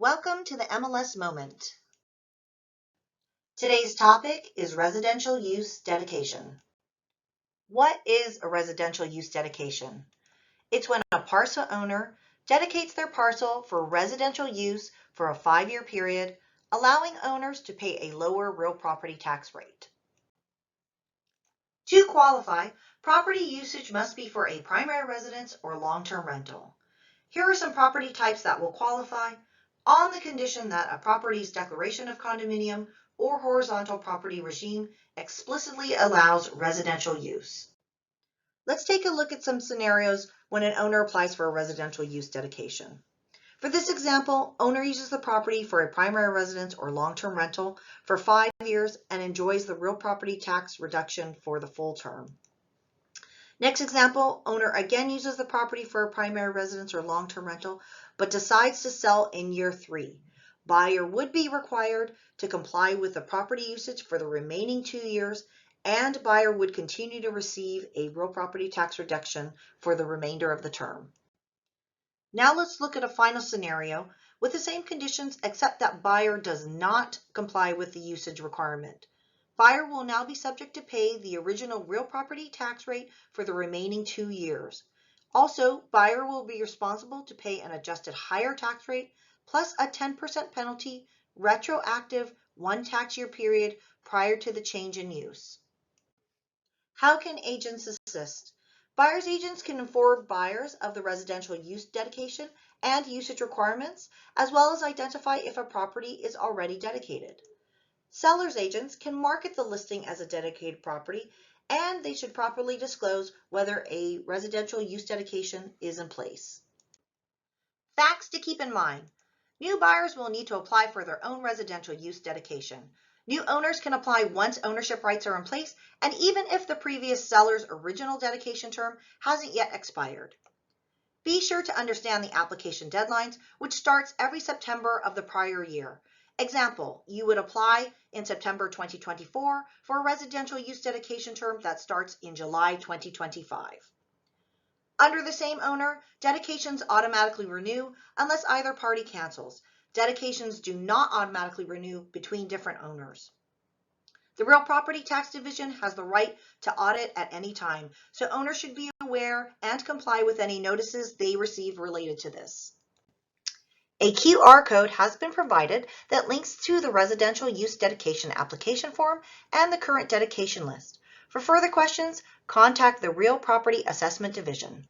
Welcome to the MLS Moment. Today's topic is residential use dedication. What is a residential use dedication? It's when a parcel owner dedicates their parcel for residential use for a 5-year period, allowing owners to pay a lower real property tax rate. To qualify, property usage must be for a primary residence or long-term rental. Here are some property types that will qualify on the condition that a property's declaration of condominium or horizontal property regime explicitly allows residential use. Let's take a look at some scenarios when an owner applies for a residential use dedication. For this example, owner uses the property for a primary residence or long-term rental for 5 years and enjoys the real property tax reduction for the full term. Next example, owner again uses the property for a primary residence or long-term rental, but decides to sell in year 3. Buyer would be required to comply with the property usage for the remaining 2 years, and buyer would continue to receive a real property tax reduction for the remainder of the term. Now let's look at a final scenario with the same conditions except that buyer does not comply with the usage requirement. Buyer will now be subject to pay the original real property tax rate for the remaining 2 years. Also, buyer will be responsible to pay an adjusted higher tax rate plus a 10% penalty retroactive 1 tax year period prior to the change in use. How can agents assist? Buyer's agents can inform buyers of the residential use dedication and usage requirements, as well as identify if a property is already dedicated. Seller's agents can market the listing as a dedicated property, and they should properly disclose whether a residential use dedication is in place. Facts to keep in mind. New buyers will need to apply for their own residential use dedication. New owners can apply once ownership rights are in place, and even if the previous seller's original dedication term hasn't yet expired. Be sure to understand the application deadlines, which starts every September of the prior year. Example, you would apply in September 2024 for a residential use dedication term that starts in July 2025. Under the same owner, dedications automatically renew unless either party cancels. Dedications do not automatically renew between different owners. The Real Property Tax Division has the right to audit at any time, so owners should be aware and comply with any notices they receive related to this. A QR code has been provided that links to the residential use dedication application form and the current dedication list. For further questions, contact the Real Property Assessment Division.